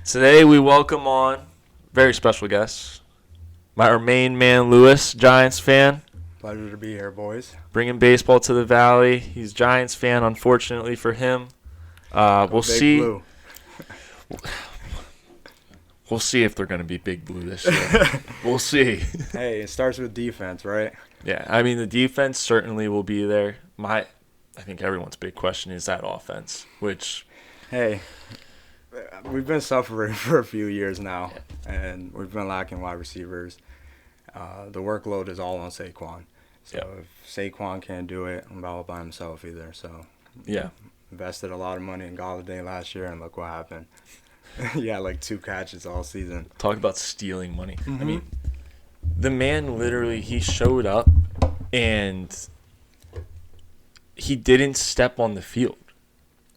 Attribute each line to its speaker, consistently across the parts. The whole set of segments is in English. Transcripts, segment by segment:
Speaker 1: Today we welcome on very special guest, our main man Lewis, Giants fan,
Speaker 2: Pleasure to be here, boys.
Speaker 1: bringing baseball to the Valley. He's Giants fan, unfortunately for him. We'll
Speaker 2: Big
Speaker 1: see.
Speaker 2: Blue.
Speaker 1: We'll see if they're going to be Big Blue this year. We'll see.
Speaker 2: Hey, it starts with defense, right?
Speaker 1: Yeah, I mean the defense certainly will be there. I think everyone's big question is that offense, which
Speaker 2: Hey, we've been suffering for a few years now, and we've been lacking wide receivers. The workload is all on Saquon. So if Saquon can't do it, I'm all by himself either. So
Speaker 1: yeah,
Speaker 2: invested a lot of money in Galladay last year, and look what happened. He had like 2 catches all season.
Speaker 1: talk about stealing money.
Speaker 2: Mm-hmm.
Speaker 1: I mean, the man literally he showed up and he didn't step on the field.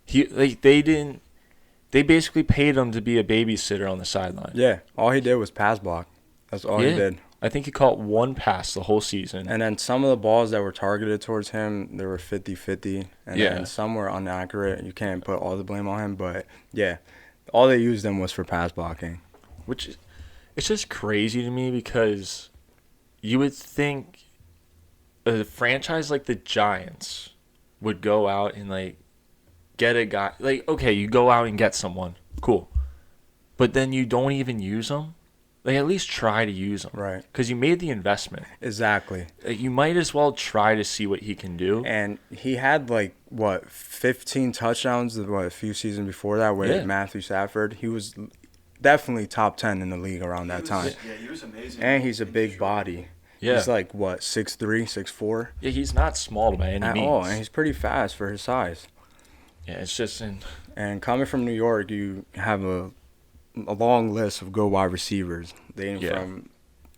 Speaker 1: They basically paid him to be a babysitter on the sideline.
Speaker 2: Yeah, all he did was pass block. That's all he did.
Speaker 1: I think he caught one pass the whole season.
Speaker 2: And then some of the balls that were targeted towards him, they were 50-50. And then some were inaccurate. You can't put all the blame on him. But, yeah, all they used him was for pass blocking.
Speaker 1: Which is, it's just crazy to me because you would think a franchise like the Giants would go out and, like, get a guy. Like, okay, you go out and get someone. Cool. But then you don't even use them. Like, at least try to use him.
Speaker 2: Right.
Speaker 1: Because you made the investment.
Speaker 2: Exactly.
Speaker 1: Like, you might as well try to see what he can do.
Speaker 2: And he had, 15 touchdowns a few seasons before that with Matthew Stafford. He was definitely top 10 in the league around that time.
Speaker 3: Yeah, he was amazing.
Speaker 2: And he's a big body.
Speaker 1: Yeah.
Speaker 2: He's 6'3", 6'4".
Speaker 1: Yeah, he's not small by any
Speaker 2: At
Speaker 1: means.
Speaker 2: all. And he's pretty fast for his size.
Speaker 1: Yeah, it's just
Speaker 2: And coming from New York, you have a long list of good wide receivers. From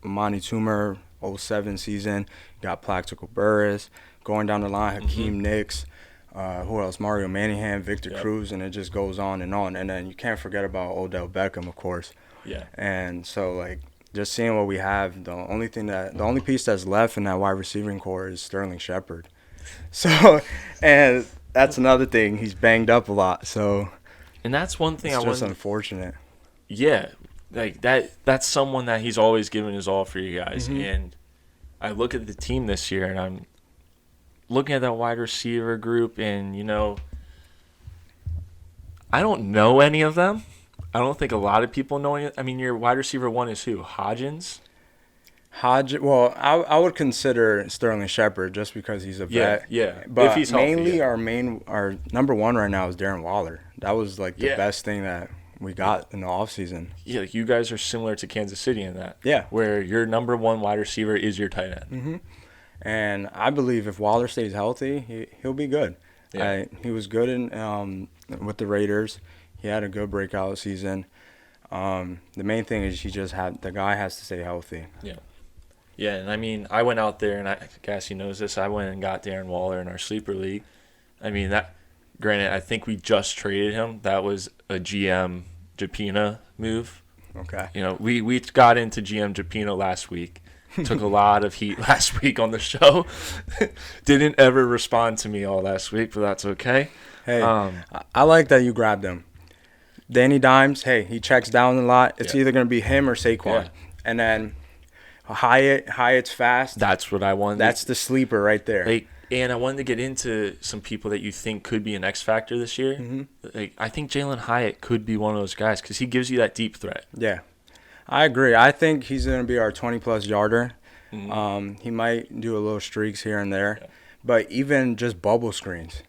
Speaker 2: Amani Toomer, 07 season, you got Plaxico Burress, going down the line, Hakeem Nicks, who else? Mario Manningham, Victor Cruz, and it just goes on. And then you can't forget about Odell Beckham, of course.
Speaker 1: Yeah.
Speaker 2: And so, just seeing what we have, the only piece that's left in that wide receiving core is Sterling Shepard. So, and that's another thing. He's banged up a lot, so.
Speaker 1: And that's one thing
Speaker 2: it's just unfortunate.
Speaker 1: Yeah, like that's someone that he's always given his all for you guys.
Speaker 2: Mm-hmm.
Speaker 1: And I look at the team this year, and I'm looking at that wide receiver group, and, I don't know any of them. I don't think a lot of people know any. I mean, your wide receiver one is who? Hodgins?
Speaker 2: Well, I would consider Sterling Shepard just because he's a vet.
Speaker 1: Yeah.
Speaker 2: But
Speaker 1: if he's healthy,
Speaker 2: mainly our number one right now is Darren Waller. That was the best thing that we got in the offseason.
Speaker 1: Yeah, like you guys are similar to Kansas City in that.
Speaker 2: Yeah.
Speaker 1: Where your number one wide receiver is your tight end.
Speaker 2: Mm-hmm. And I believe if Waller stays healthy, he'll be good.
Speaker 1: Yeah.
Speaker 2: He was good with the Raiders. He had a good breakout season. The main thing is the guy has to stay healthy.
Speaker 1: Yeah. Yeah, and I mean, I went out there, and Cassie knows this. I went and got Darren Waller in our sleeper league. I mean, granted, I think we just traded him. That was a GM Japina move.
Speaker 2: Okay.
Speaker 1: We got into GM Japina last week. Took a lot of heat last week on the show. Didn't ever respond to me all last week, but that's okay.
Speaker 2: Hey, I like that you grabbed him. Danny Dimes, hey, he checks down a lot. It's either going to be him or Saquon.
Speaker 1: Yeah.
Speaker 2: And then Hyatt's fast.
Speaker 1: That's what I wanted.
Speaker 2: That's the sleeper right there.
Speaker 1: And I wanted to get into some people that you think could be an X factor this year.
Speaker 2: Mm-hmm.
Speaker 1: I think Jalen Hyatt could be one of those guys because he gives you that deep threat.
Speaker 2: Yeah, I agree. I think he's going to be our 20-plus yarder.
Speaker 1: Mm-hmm.
Speaker 2: He might do a little streaks here and there. Yeah. But even just bubble screens.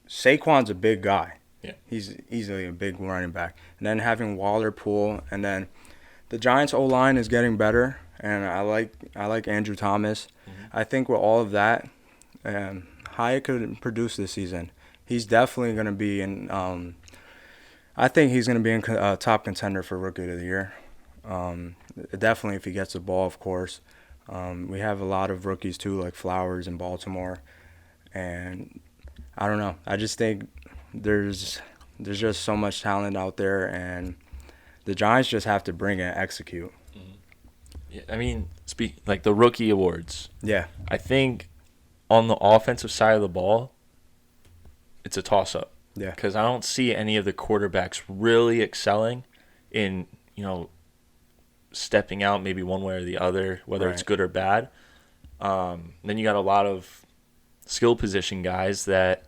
Speaker 2: Saquon's a big guy.
Speaker 1: Yeah.
Speaker 2: He's easily a big running back. And then having Waller, Poole, and then the Giants' O-line is getting better. And I like Andrew Thomas. Mm-hmm. I think with all of that, Hyatt could produce this season. He's definitely going to be in. I think he's going to be in top contender for Rookie of the Year. Definitely if he gets the ball, of course. We have a lot of rookies too, like Flowers in Baltimore, and I don't know. I just think there's just so much talent out there, and the Giants just have to bring it and execute.
Speaker 1: Yeah, I mean, like the rookie awards.
Speaker 2: Yeah,
Speaker 1: I think on the offensive side of the ball, it's a toss-up.
Speaker 2: Yeah.
Speaker 1: Because I don't see any of the quarterbacks really excelling in, stepping out maybe one way or the other, whether it's
Speaker 2: Right.
Speaker 1: good or bad. Then you got a lot of skill position guys that,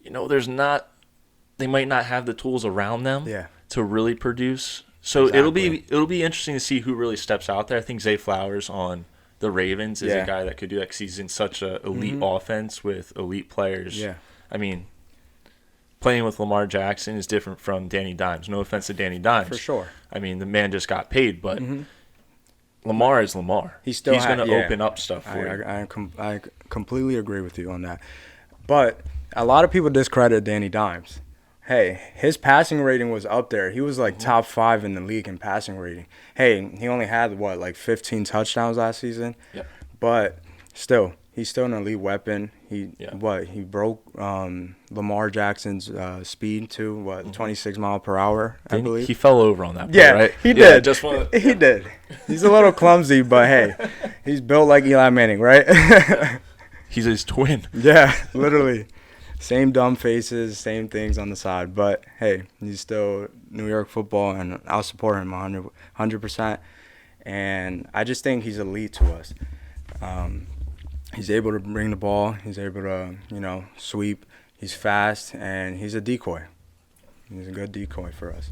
Speaker 1: they might not have the tools around them
Speaker 2: Yeah.
Speaker 1: to really produce. So
Speaker 2: Exactly.
Speaker 1: it'll be interesting to see who really steps out there. I think Zay Flowers on the Ravens is a
Speaker 2: Yeah.
Speaker 1: guy that could do that because he's in such a elite
Speaker 2: Mhm.
Speaker 1: offense with elite players.
Speaker 2: Yeah.
Speaker 1: I mean, playing with Lamar Jackson is different from Danny Dimes. No offense to Danny Dimes.
Speaker 2: For sure.
Speaker 1: I mean, the man just got paid, but
Speaker 2: Mhm.
Speaker 1: Lamar is Lamar.
Speaker 2: He's
Speaker 1: He's going to open up stuff for you.
Speaker 2: I completely agree with you on that. But a lot of people discredit Danny Dimes. Hey, his passing rating was up there. He was like top 5 in the league in passing rating. Hey, he only had, like 15 touchdowns last season?
Speaker 1: Yep.
Speaker 2: But still, he's still an elite weapon. He broke Lamar Jackson's speed to 26 mile per hour, I believe.
Speaker 1: He fell over on that play, right?
Speaker 2: He
Speaker 1: Yeah,
Speaker 2: did. He did. He's a little clumsy, but hey, he's built like Eli Manning, right?
Speaker 1: He's his twin.
Speaker 2: Yeah, literally. Same dumb faces, same things on the side. But hey, he's still New York football, and I'll support him 100%. And I just think he's elite to us. He's able to bring the ball. He's able to, sweep. He's fast, and he's a decoy. He's a good decoy for us.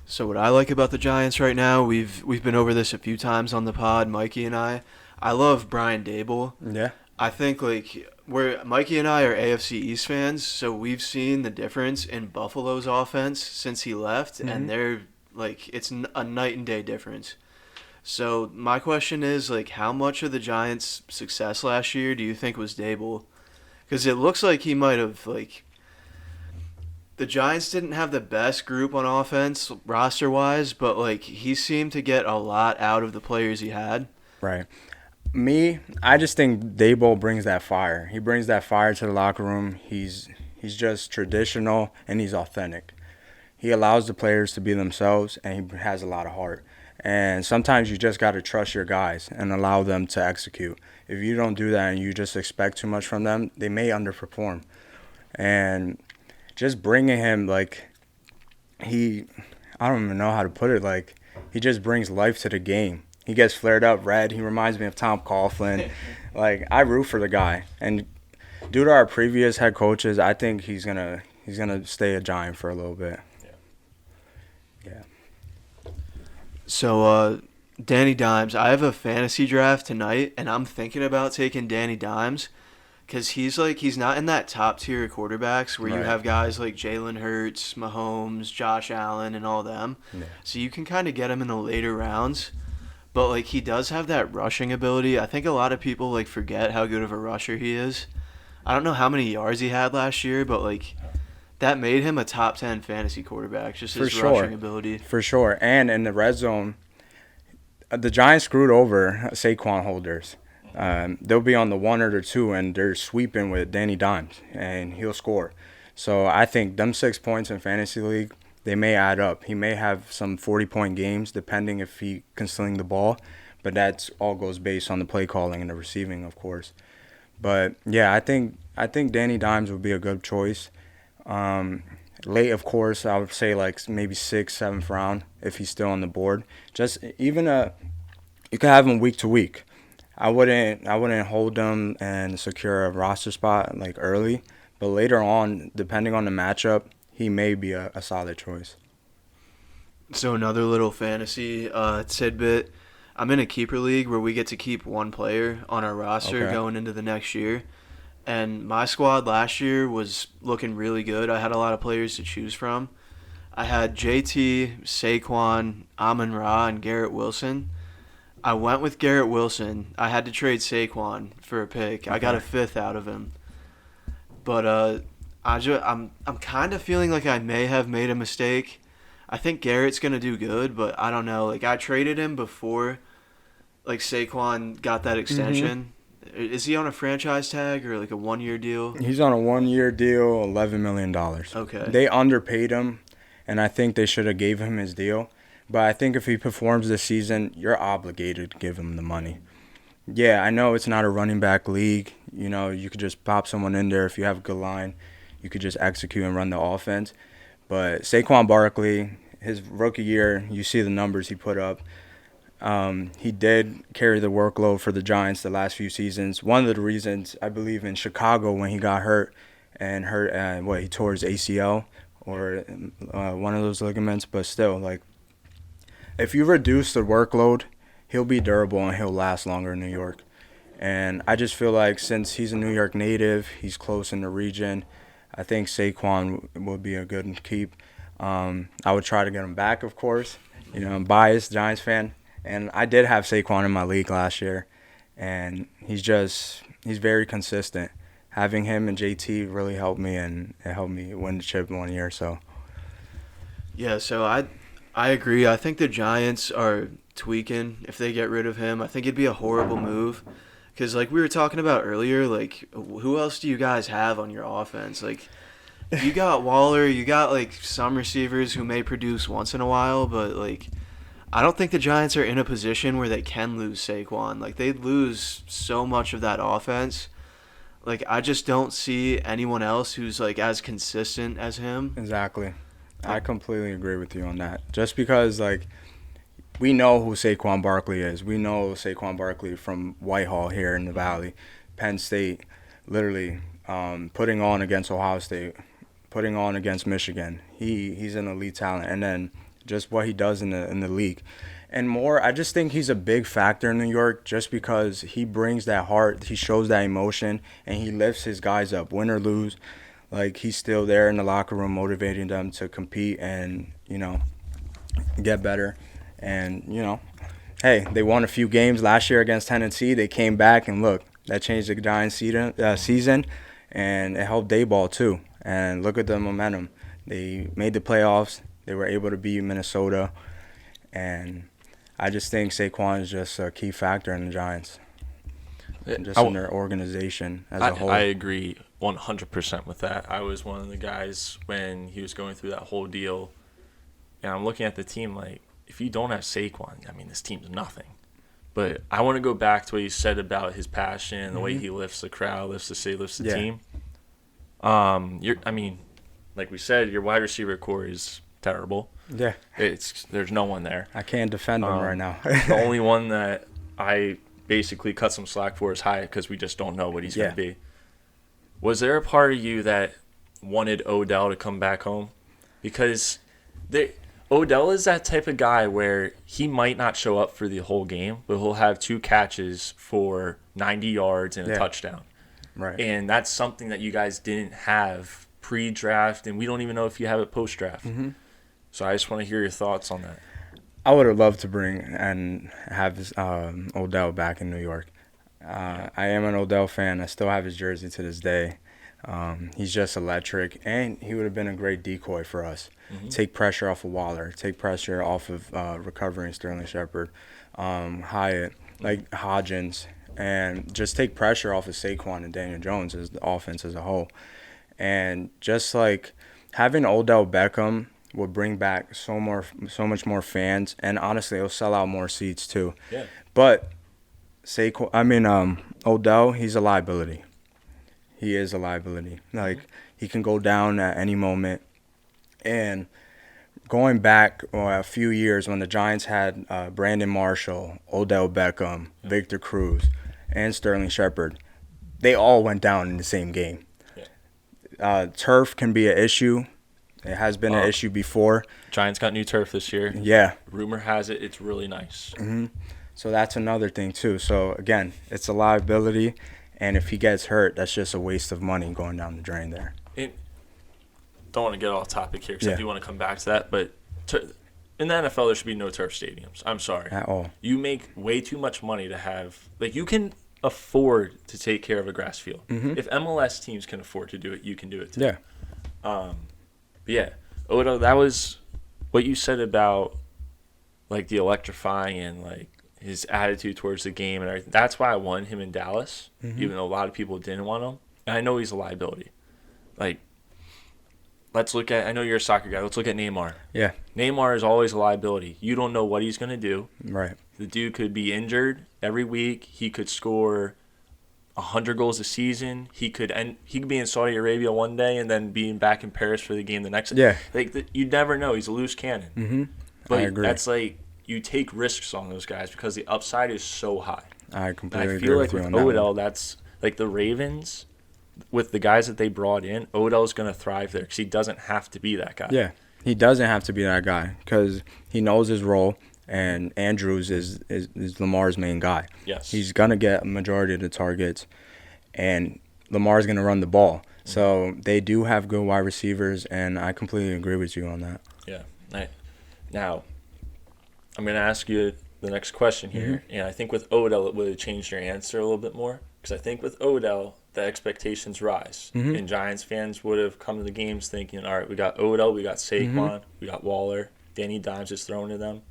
Speaker 3: So what I like about the Giants right now, we've been over this a few times on the pod, Mikey and I. I love Brian Dable.
Speaker 2: Yeah.
Speaker 3: I think Mikey and I are AFC East fans, so we've seen the difference in Buffalo's offense since he left, and they're it's a night and day difference. So my question is how much of the Giants' success last year do you think was Dable? Because it looks like he might have the Giants didn't have the best group on offense roster wise, but he seemed to get a lot out of the players he had.
Speaker 2: Right. I just think Daboll brings that fire. He brings that fire to the locker room. He's just traditional, and he's authentic. He allows the players to be themselves, and he has a lot of heart. And sometimes you just got to trust your guys and allow them to execute. If you don't do that and you just expect too much from them, they may underperform. And just bringing him, I don't even know how to put it, he just brings life to the game. He gets flared up red. He reminds me of Tom Coughlin. I root for the guy. And due to our previous head coaches, I think he's gonna stay a Giant for a little bit. Yeah.
Speaker 3: So, Danny Dimes, I have a fantasy draft tonight, and I'm thinking about taking Danny Dimes because he's not in that top tier of quarterbacks where you
Speaker 2: Right.
Speaker 3: have guys like Jalen Hurts, Mahomes, Josh Allen, and all them.
Speaker 2: Yeah.
Speaker 3: So you can kind of get him in the later rounds. But, he does have that rushing ability. I think a lot of people, forget how good of a rusher he is. I don't know how many yards he had last year, but, that made him a top 10 fantasy quarterback, just his rushing ability.
Speaker 2: For sure. And in the red zone, the Giants screwed over Saquon holders. They'll be on the 1 or the 2, and they're sweeping with Danny Dimes, and he'll score. So I think them 6 points in fantasy league, they may add up. He may have some 40-point games, depending if he can sling the ball. But that all goes based on the play calling and the receiving, of course. But, yeah, I think Danny Dimes would be a good choice. Late, of course, I would say maybe 6th, 7th round if he's still on the board. Just even you can have him week to week. I wouldn't hold him and secure a roster spot early, but later on, depending on the matchup, he may be a solid choice.
Speaker 3: So another little fantasy tidbit. I'm in a keeper league where we get to keep one player on our roster going into the next year. And my squad last year was looking really good. I had a lot of players to choose from. I had JT, Saquon, Amon-Ra, and Garrett Wilson. I went with Garrett Wilson. I had to trade Saquon for a pick. I got a 5th out of him. But I'm kind of feeling like I may have made a mistake. I think Garrett's going to do good, but I don't know. I traded him before Saquon got that extension. Is he on a franchise tag or a 1-year deal?
Speaker 2: He's on a 1-year deal, $11 million.
Speaker 3: Okay.
Speaker 2: They underpaid him, and I think they should have gave him his deal. But I think if he performs this season, you're obligated to give him the money. Yeah, I know it's not a running back league. You could just pop someone in there if you have a good line. You could just execute and run the offense. But Saquon Barkley his rookie year, you see the numbers he put up. He did carry the workload for the Giants the last few seasons. One of the reasons, I believe, in Chicago when he got hurt, he tore his ACL or one of those ligaments. But still, like, if you reduce the workload, he'll be durable and he'll last longer in New York. And I just feel like since he's a New York native, he's close in the region, I think Saquon would be a good keep. I would try to get him back, of course. You know, I'm biased, Giants fan. And I did have Saquon in my league last year. And he's very consistent. Having him and JT really helped me, and it helped me win the chip one year. So,
Speaker 3: Yeah, so I agree. I think the Giants are tweaking if they get rid of him. I think it'd be a horrible move. Because, like we were talking about earlier, like, who else do you guys have on your offense? Like, you got Waller, you got, like, some receivers who may produce once in a while, but, like, I don't think the Giants are in a position where they can lose Saquon. Like, they'd lose so much of that offense. Like, I just don't see anyone else who's, like, as consistent as him.
Speaker 2: exactly. I completely agree with you on that. Just because, like, we know who Saquon Barkley is. We know Saquon Barkley from Whitehall here in the Valley, Penn State, literally putting on against Ohio State, putting on against Michigan. He's an elite talent, and then just what he does in the league, and more. I just think he's a big factor in New York, just because he brings that heart, he shows that emotion, and he lifts his guys up, win or lose. Like, he's still there in the locker room, motivating them to compete and get better. And, hey, they won a few games last year against Tennessee. They came back, and look, that changed the Giants' season, and it helped Dayball too. And look at the momentum. They made the playoffs. They were able to beat Minnesota. And I just think Saquon is just a key factor in the Giants, and just in their organization as a whole.
Speaker 1: I agree 100% with that. I was one of the guys when he was going through that whole deal, and I'm looking at the team like, if you don't have Saquon, I mean, this team's nothing. But I want to go back to what you said about his passion, the way he lifts the crowd, lifts the city, lifts the team. Like we said, your wide receiver core is terrible.
Speaker 2: Yeah.
Speaker 1: There's no one there.
Speaker 2: I can't defend him right now.
Speaker 1: The only one that I basically cut some slack for is Hyatt, because we just don't know what he's going to be. Was there a part of you that wanted Odell to come back home? Because Odell is that type of guy where he might not show up for the whole game, but he'll have 2 catches for 90 yards and a touchdown.
Speaker 2: Right.
Speaker 1: And that's something that you guys didn't have pre-draft, and we don't even know if you have it post-draft. Mm-hmm. So I just want to hear your thoughts on that.
Speaker 2: I would have loved to bring and have Odell back in New York. I am an Odell fan. I still have his jersey to this day. He's just electric, and he would have been a great decoy for us. Mm-hmm. Take pressure off of Waller, take pressure off of recovering Sterling Shepard, Hyatt, like Hodgins, and just take pressure off of Saquon and Daniel Jones as the offense as a whole. And just like having Odell Beckham would bring back so much more fans, and honestly, it'll sell out more seats too.
Speaker 1: Yeah.
Speaker 2: But Odell, he's a liability. He is a liability. Like, he can go down at any moment. And going back a few years when the Giants had Brandon Marshall, Odell Beckham, Victor Cruz, and Sterling Shepard, they all went down in the same game. Yeah. Turf can be an issue. It has been an issue before.
Speaker 1: Giants got new turf this year.
Speaker 2: Yeah.
Speaker 1: Rumor has it it's really nice.
Speaker 2: Mm-hmm. So that's another thing too. So again, it's a liability, and if he gets hurt, that's just a waste of money going down the drain there.
Speaker 1: Don't want to get off topic here because I do want to come back to that, but in the NFL there should be no turf stadiums. I'm sorry.
Speaker 2: At all.
Speaker 1: You make way too much money to have, like, you can afford to take care of a grass field. Mm-hmm. If MLS teams can afford to do it, you can do it too.
Speaker 2: Yeah.
Speaker 1: But yeah, Odo, that was what you said about, like, the electrifying and, like, his attitude towards the game and everything. That's why I wanted him in Dallas, even though a lot of people didn't want him. And I know he's a liability. Like, let's look at – I know you're a soccer guy. Let's look at Neymar.
Speaker 2: Yeah.
Speaker 1: Neymar is always a liability. You don't know what he's going to do.
Speaker 2: Right.
Speaker 1: The dude could be injured every week. He could score 100 goals a season. He could be in Saudi Arabia one day and then being back in Paris for the game the next.
Speaker 2: Yeah.
Speaker 1: Like you never know. He's a loose cannon.
Speaker 2: Mm-hmm.
Speaker 1: But
Speaker 2: I agree.
Speaker 1: that's like you take risks on those guys because the upside is so high.
Speaker 2: I completely
Speaker 1: And I
Speaker 2: agree
Speaker 1: feel
Speaker 2: with
Speaker 1: like
Speaker 2: you
Speaker 1: with
Speaker 2: on that
Speaker 1: Odell,
Speaker 2: one.
Speaker 1: that's like the Ravens with the guys that they brought in. Odell's going to thrive there because he doesn't have to be that guy.
Speaker 2: Yeah, he doesn't have to be that guy because he knows his role, and Andrews is Lamar's main guy.
Speaker 1: Yes.
Speaker 2: He's going to get a majority of the targets, and Lamar's going to run the ball. Mm-hmm. So they do have good wide receivers, and I completely agree with you on that.
Speaker 1: Yeah. Now, I'm going to ask you the next question here, and I think with Odell it would have changed your answer a little bit more because I think with Odell the expectations rise, and Giants fans would have come to the games thinking, all right, we got Odell, we got Saquon, we got Waller, Danny Dimes is thrown to them.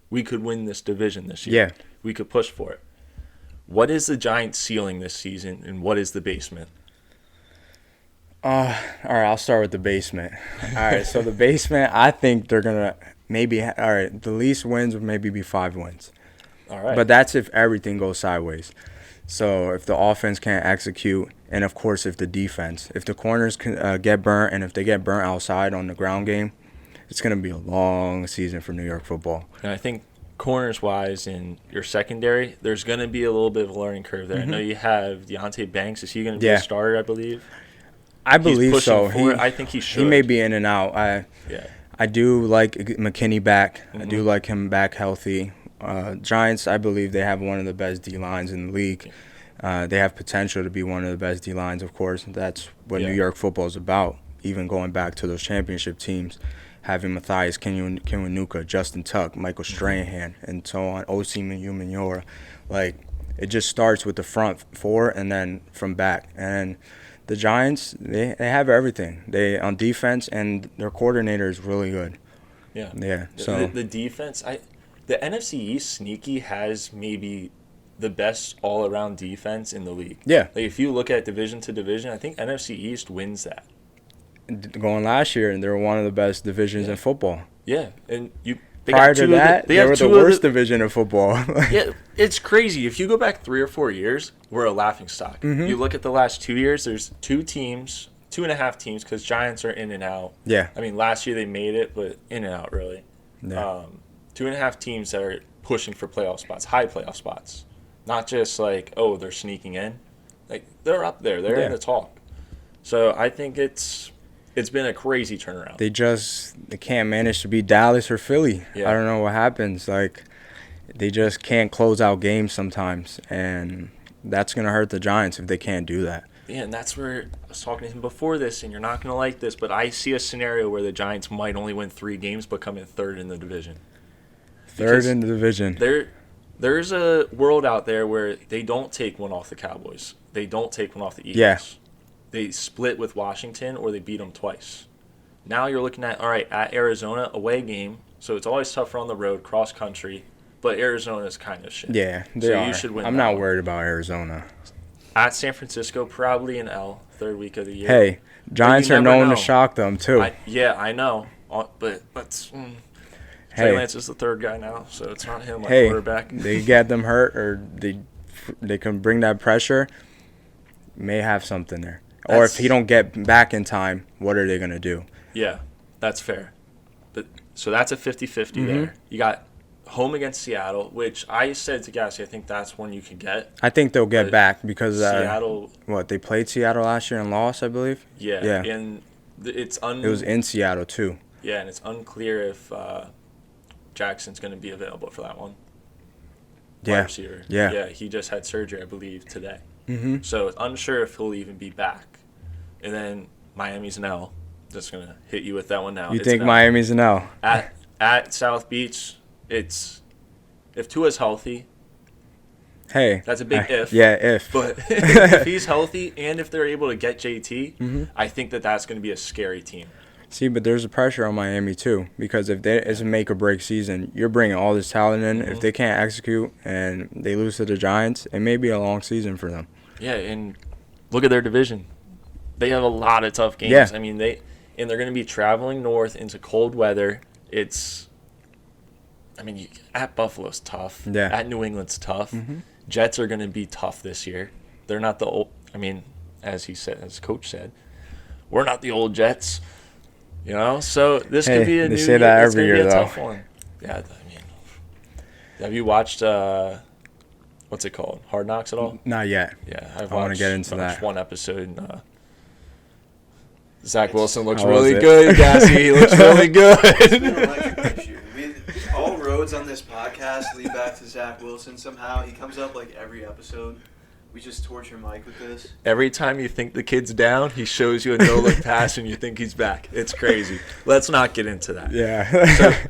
Speaker 1: We could win this division this year.
Speaker 2: Yeah.
Speaker 1: We could push for it. What is the Giants' ceiling this season, and what is the basement?
Speaker 2: All right, I'll start with the basement. All right, so the basement, I think they're going to the least wins would maybe be 5 wins.
Speaker 1: All right.
Speaker 2: But that's if everything goes sideways. So if the offense can't execute, and of course if the corners can get burnt, and if they get burnt outside on the ground game, it's going to be a long season for New York football.
Speaker 1: And I think corners-wise in your secondary, there's going to be a little bit of a learning curve there. I know you have Deonte Banks. Is he going to be a starter, I believe?
Speaker 2: I believe so.
Speaker 1: I think he should.
Speaker 2: He may be in and out. I do like McKinney back. I do like him back healthy. Giants, I believe they have one of the best D-lines in the league. They have potential to be one of the best D-lines, of course. That's what New York football is about, even going back to those championship teams, having Matthias Kiwanuka, Justin Tuck, Michael Strahan, and so on, Osi Manura. Like, it just starts with the front four and then from back. And the Giants, they have everything. They on defense, and their coordinator is really good.
Speaker 1: Yeah.
Speaker 2: Yeah. So
Speaker 1: the defense, the NFC East sneaky has maybe the best all-around defense in the league.
Speaker 2: Yeah.
Speaker 1: Like if you look at division to division, I think NFC East wins that.
Speaker 2: Going last year, and they were one of the best divisions in football.
Speaker 1: Yeah, and
Speaker 2: prior to that, they were the worst division of football.
Speaker 1: Yeah, it's crazy. If you go back 3 or 4 years, we're a laughingstock. You look at the last 2 years, there's 2.5 teams, because Giants are in and out.
Speaker 2: Yeah.
Speaker 1: I mean, last year they made it, but in and out, really.
Speaker 2: Yeah.
Speaker 1: 2.5 teams that are pushing for playoff spots, high playoff spots. Not just like, oh, they're sneaking in. Like, they're up there. They're in the talk. So I think it's been a crazy turnaround.
Speaker 2: They can't manage to beat Dallas or Philly.
Speaker 1: Yeah.
Speaker 2: I don't know what happens. Like, they just can't close out games sometimes, and that's going to hurt the Giants if they can't do that.
Speaker 1: Yeah, and that's where I was talking to him before this, and you're not going to like this, but I see a scenario where the Giants might only win 3 games but come in third in the division.
Speaker 2: Third in the division.
Speaker 1: There's a world out there where they don't take one off the Cowboys. They don't take one off the Eagles.
Speaker 2: Yeah.
Speaker 1: They split with Washington or they beat them twice. Now you're looking at, all right, at Arizona, away game, so it's always tougher on the road, cross country, but Arizona's kind of shit.
Speaker 2: Yeah, they are.
Speaker 1: You should win.
Speaker 2: I'm not worried about Arizona.
Speaker 1: At San Francisco, probably an L, third week of the year.
Speaker 2: Hey, Giants are known to shock them too.
Speaker 1: I know, but Trey Lance is the third guy now, so it's not him, quarterback.
Speaker 2: They get them hurt, or they can bring that pressure. May have something there. Or if he don't get back in time, what are they going to do?
Speaker 1: Yeah, that's fair. So that's a 50-50 there. You got home against Seattle, which I said to Gassy, I think that's one you could get.
Speaker 2: I think they'll get back because
Speaker 1: Seattle.
Speaker 2: They played Seattle last year and lost, I believe.
Speaker 1: Yeah. And it
Speaker 2: was in Seattle too.
Speaker 1: Yeah, and it's unclear if Jackson's going to be available for that one.
Speaker 2: Yeah.
Speaker 1: Receiver.
Speaker 2: Yeah.
Speaker 1: Yeah, he just had surgery, I believe, today.
Speaker 2: Mm-hmm.
Speaker 1: So it's unsure if he'll even be back. And then Miami's an L. Just going to hit you with that one now.
Speaker 2: You think Miami's an L?
Speaker 1: At South Beach, if Tua's healthy,
Speaker 2: hey,
Speaker 1: that's a big if.
Speaker 2: Yeah, if.
Speaker 1: But if he's healthy and if they're able to get JT, I think that's going to be a scary team.
Speaker 2: See, but there's a pressure on Miami too, because if it's a make or break season, you're bringing all this talent in. If they can't execute and they lose to the Giants, it may be a long season for them.
Speaker 1: Yeah, and look at their division. They have a lot of tough games.
Speaker 2: Yeah.
Speaker 1: I mean, they're going to be traveling north into cold weather. At Buffalo's tough.
Speaker 2: Yeah.
Speaker 1: At New England's tough. Jets are going to be tough this year. They're not the old. I mean, as coach said, we're not the old Jets. You know, so this could be a
Speaker 2: they
Speaker 1: new
Speaker 2: say that
Speaker 1: year.
Speaker 2: every year,
Speaker 1: It's gonna be a
Speaker 2: though.
Speaker 1: tough one. Yeah, I mean, have you watched what's it called? Hard Knocks at all?
Speaker 2: Not yet.
Speaker 1: Yeah,
Speaker 2: I want to get into that.
Speaker 1: One episode. And, Zach Wilson looks
Speaker 2: How was
Speaker 1: really
Speaker 2: it?
Speaker 1: good, Gassy. He looks really
Speaker 3: It's been
Speaker 1: good.
Speaker 3: electric this year. All roads on this podcast lead back to Zach Wilson somehow. He comes up like every episode. We just torture Mike with this.
Speaker 1: Every time you think the kid's down, he shows you a no-look pass and you think he's back. It's crazy. Let's not get into that.
Speaker 2: Yeah.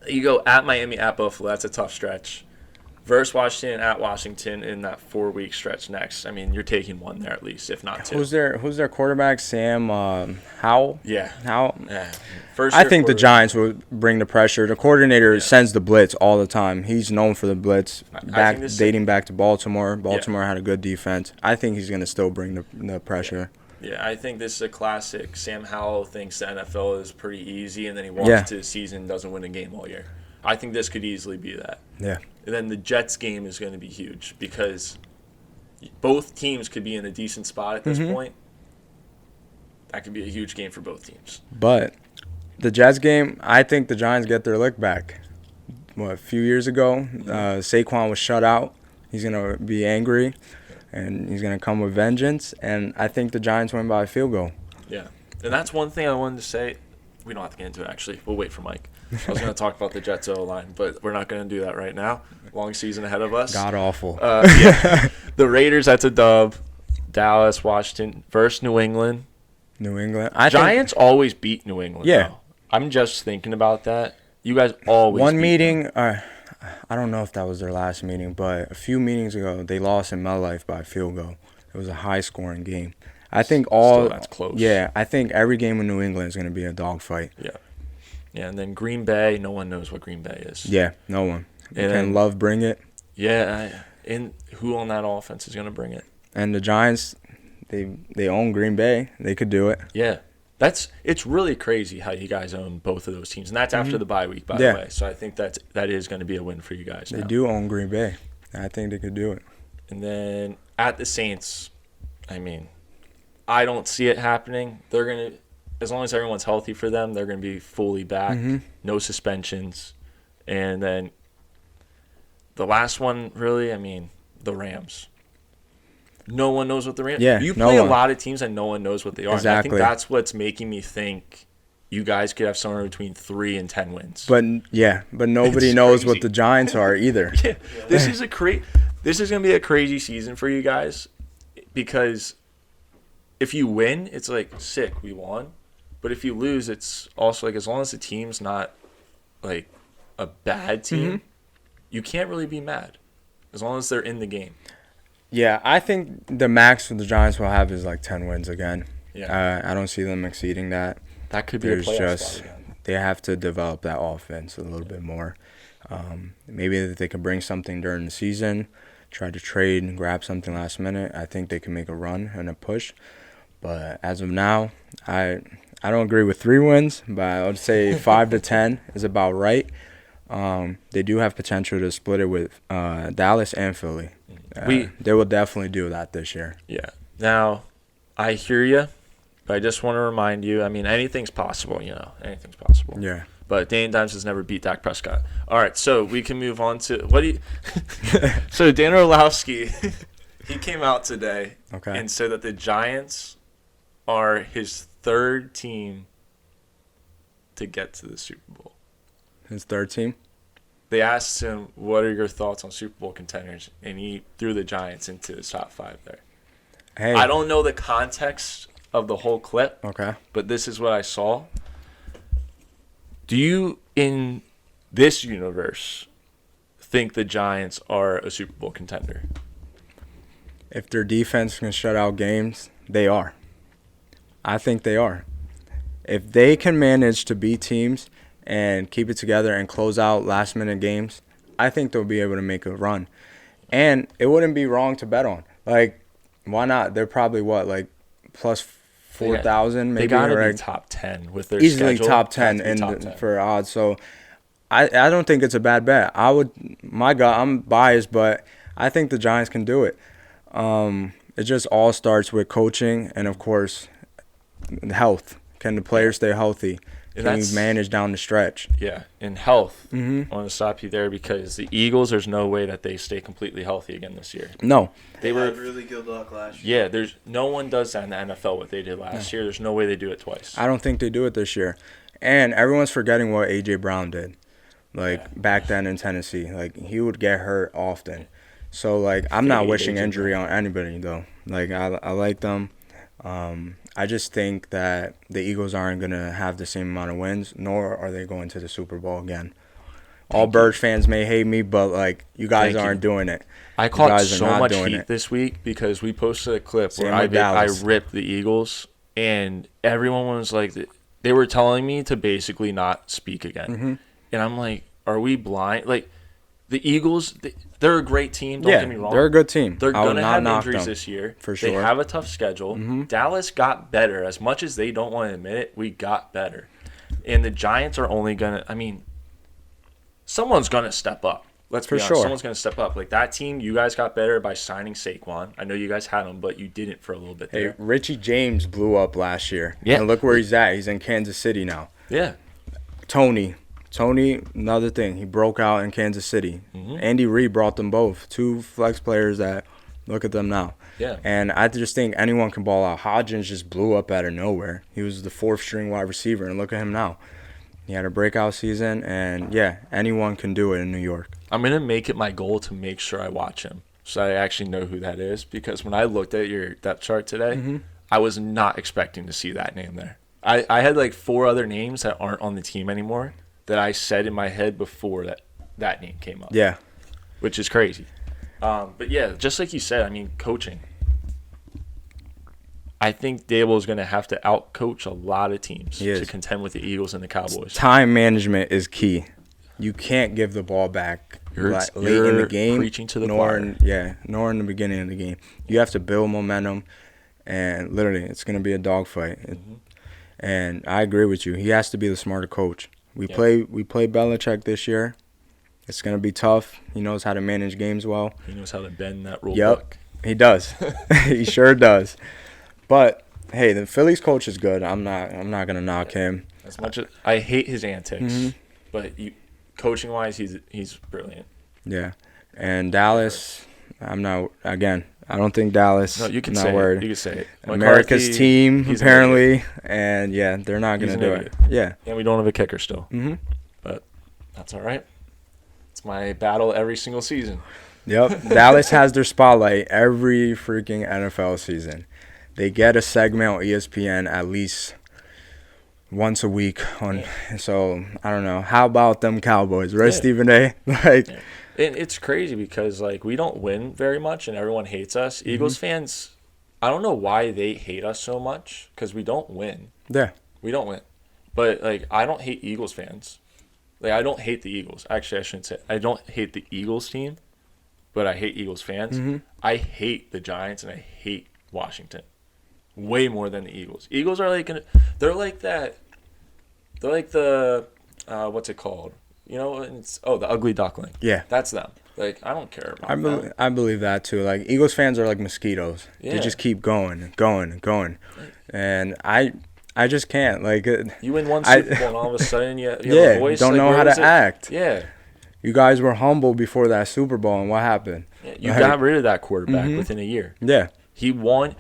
Speaker 1: You go at Miami, at Buffalo. That's a tough stretch. Versus Washington, at Washington in that 4-week stretch next. I mean, you're taking one there at least, if not two.
Speaker 2: Who's their quarterback? Sam Howell?
Speaker 1: Yeah.
Speaker 2: Howell?
Speaker 1: Yeah. First
Speaker 2: I
Speaker 1: year
Speaker 2: think the
Speaker 1: quarterback.
Speaker 2: Giants will bring the pressure. The coordinator sends the blitz all the time. He's known for the blitz, dating back to Baltimore. Baltimore had a good defense. I think he's going to still bring the pressure.
Speaker 1: Yeah, I think this is a classic. Sam Howell thinks the NFL is pretty easy, and then he walks to the season and doesn't win a game all year. I think this could easily be that.
Speaker 2: Yeah.
Speaker 1: And then the Jets game is going to be huge because both teams could be in a decent spot at this point. That could be a huge game for both teams.
Speaker 2: But the Jets game, I think the Giants get their lick back. A few years ago, Saquon was shut out. He's going to be angry, and he's going to come with vengeance. And I think the Giants win by a field goal.
Speaker 1: Yeah. And that's one thing I wanted to say. We don't have to get into it, actually. We'll wait for Mike. I was going to talk about the Jets O-line, but we're not going to do that right now. Long season ahead of us.
Speaker 2: God awful.
Speaker 1: Yeah. The Raiders, that's a dub. Dallas, Washington versus New England.
Speaker 2: New England.
Speaker 1: Giants always beat New England.
Speaker 2: Yeah.
Speaker 1: Though. I'm just thinking about that. You guys always
Speaker 2: One
Speaker 1: beat
Speaker 2: meeting,
Speaker 1: them.
Speaker 2: I don't know if that was their last meeting, but a few meetings ago, they lost in MetLife by a field goal. It was a high-scoring game. I think
Speaker 1: Still, that's close.
Speaker 2: Yeah, I think every game in New England is going to be a dogfight.
Speaker 1: Yeah. Yeah, and then Green Bay, no one knows what Green Bay is.
Speaker 2: Yeah, no one.
Speaker 1: And
Speaker 2: Can Love bring it?
Speaker 1: Yeah, and who on that offense is going to bring it?
Speaker 2: And the Giants, they own Green Bay. They could do it.
Speaker 1: Yeah. It's really crazy how you guys own both of those teams. And that's after the bye week, by the way. So I think that is going to be a win for you guys now.
Speaker 2: They do own Green Bay. I think they could do it.
Speaker 1: And then at the Saints, I mean, I don't see it happening. They're going to, as long as everyone's healthy for them, they're going to be fully back. No suspensions. And then the last one, really, I mean, the Rams. No one knows what the Rams.
Speaker 2: Yeah,
Speaker 1: you
Speaker 2: no
Speaker 1: play a
Speaker 2: one.
Speaker 1: lot of teams and no one knows what they are.
Speaker 2: Exactly.
Speaker 1: And I think that's what's making me think you guys could have somewhere between 3 and 10 wins.
Speaker 2: But nobody
Speaker 1: It's
Speaker 2: knows
Speaker 1: crazy.
Speaker 2: what the Giants are either.
Speaker 1: Yeah, this is going to be a crazy season for you guys because if you win, it's like sick, we won. But if you lose, it's also like as long as the team's not like a bad team, you can't really be mad as long as they're in the game.
Speaker 2: Yeah, I think the max for the Giants will have is like 10 wins again.
Speaker 1: Yeah,
Speaker 2: I don't see them exceeding that.
Speaker 1: that could be
Speaker 2: There's
Speaker 1: a playoff
Speaker 2: just
Speaker 1: spot again.
Speaker 2: they have to develop that offense a little bit more. Maybe if they could bring something during the season, try to trade and grab something last minute. I think they can make a run and a push. But as of now, I don't agree with 3 wins, but I would say 5 to 10 is about right. They do have potential to split it with Dallas and Philly. They will definitely do that this year.
Speaker 1: Yeah. Now, I hear you, but I just want to remind you. I mean, anything's possible. Anything's possible.
Speaker 2: Yeah.
Speaker 1: But Dane Dimes has never beat Dak Prescott. All right, so we can move on to what do you? So Dan Orlovsky, he came out today and said that the Giants are his 3rd team to get to the Super Bowl.
Speaker 2: His 3rd team?
Speaker 1: They asked him, what are your thoughts on Super Bowl contenders? And he threw the Giants into the top 5 there.
Speaker 2: Hey.
Speaker 1: I don't know the context of the whole clip,
Speaker 2: Okay.
Speaker 1: but this is what I saw. Do you, in this universe, think the Giants are a Super Bowl contender?
Speaker 2: If their defense can shut out games, they are. I think they are. If they can manage to beat teams and keep it together and close out last-minute games, I think they'll be able to make a run. And it wouldn't be wrong to bet on. Like, why not? They're probably, plus 4,000 maybe?
Speaker 1: They got to
Speaker 2: or
Speaker 1: be top 10 with their
Speaker 2: easily
Speaker 1: schedule.
Speaker 2: top 10
Speaker 1: Have to be top 10.
Speaker 2: for odds. So I don't think it's a bad bet. I'm biased, but I think the Giants can do it. It just all starts with coaching and, of course, health. Can the players stay healthy? Can you manage down the stretch?
Speaker 1: Yeah, in health, I want to stop you there because the Eagles, there's no way that they stay completely healthy again this year.
Speaker 2: No.
Speaker 3: They had really good luck last year.
Speaker 1: Yeah, there's no one does that in the NFL what they did last year. There's no way they do it twice.
Speaker 2: I don't think they do it this year. And everyone's forgetting what A.J. Brown did, back then in Tennessee. Like, he would get hurt often. So, like, I'm not wishing injury on anybody, though. Like, I like them. I just think that the Eagles aren't going to have the same amount of wins, nor are they going to the Super Bowl again. All Birds fans may hate me, but, like, you guys aren't doing it.
Speaker 1: I caught so much heat this week because we posted a clip where I ripped the Eagles, and everyone was like, they were telling me to basically not speak again. Mm-hmm. And I'm like, are we blind? Like, the Eagles, they're a great team. Don't get me wrong.
Speaker 2: They're a good team.
Speaker 1: They're going to have injuries this year.
Speaker 2: For sure.
Speaker 1: They have a tough schedule. Mm-hmm. Dallas got better. As much as they don't want to admit it, we got better. And the Giants are only going to – someone's going to step up. Let's be honest. Sure. Someone's going to step up. Like, that team, you guys got better by signing Saquon. I know you guys had him, but you didn't for a little bit there.
Speaker 2: Hey, Richie James blew up last year. Yeah. And look where he's at. He's in Kansas City now.
Speaker 1: Yeah.
Speaker 2: Tony, another thing. He broke out in Kansas City. Mm-hmm. Andy Reid brought them both. 2 flex players that look at them now.
Speaker 1: Yeah.
Speaker 2: And I just think anyone can ball out. Hodgins just blew up out of nowhere. He was the 4th-string wide receiver, and look at him now. He had a breakout season, and, anyone can do it in New York.
Speaker 1: I'm going to make it my goal to make sure I watch him so I actually know who that is, because when I looked at your depth chart today, I was not expecting to see that name there. I had like 4 other names that aren't on the team anymore that I said in my head before that name came up.
Speaker 2: Yeah.
Speaker 1: Which is crazy. But, yeah, just like you said, coaching. I think Dable is going to have to out-coach a lot of teams to contend with the Eagles and the Cowboys.
Speaker 2: Time management is key. You can't give the ball back late in the game,
Speaker 1: preaching to the choir.
Speaker 2: Nor in the beginning of the game. You have to build momentum, and literally it's going to be a dogfight. Mm-hmm. And I agree with you. He has to be the smarter coach. We play Belichick this year. It's going to be tough. He knows how to manage games well.
Speaker 1: He knows how to bend that rule book.
Speaker 2: He does. He sure does. But hey, the Phillies coach is good. I'm not going to knock him.
Speaker 1: As much as I hate his antics, but coaching wise, he's brilliant.
Speaker 2: Yeah. And Dallas, I don't think Dallas.
Speaker 1: No, you can
Speaker 2: say
Speaker 1: it. You can say it.
Speaker 2: America's McCarthy, team, apparently. And, they're not going to do it. Yeah.
Speaker 1: And we don't have a kicker still. Mm-hmm. But that's all right. It's my battle every single season.
Speaker 2: Yep. Dallas has their spotlight every freaking NFL season. They get a segment on ESPN at least once a week. So, I don't know. How about them Cowboys? Right, Stephen A?
Speaker 1: And it's crazy because, we don't win very much and everyone hates us. Mm-hmm. Eagles fans, I don't know why they hate us so much because we don't win.
Speaker 2: Yeah.
Speaker 1: We don't win. But, I don't hate Eagles fans. I don't hate the Eagles. Actually, I shouldn't say I don't hate the Eagles team, but I hate Eagles fans. Mm-hmm. I hate the Giants and I hate Washington way more than the Eagles. Eagles are they're like that. They're like the, what's it called? The ugly duckling.
Speaker 2: Yeah.
Speaker 1: That's them. I don't care about that.
Speaker 2: I believe that too. Eagles fans are like mosquitoes. Yeah. They just keep going and going and going. And I just can't.
Speaker 1: You win one Super Bowl and all of a sudden you have a voice.
Speaker 2: Don't know how to act.
Speaker 1: Yeah.
Speaker 2: You guys were humble before that Super Bowl, and what happened?
Speaker 1: Yeah, you got rid of that quarterback within a year.
Speaker 2: Yeah.
Speaker 1: He won.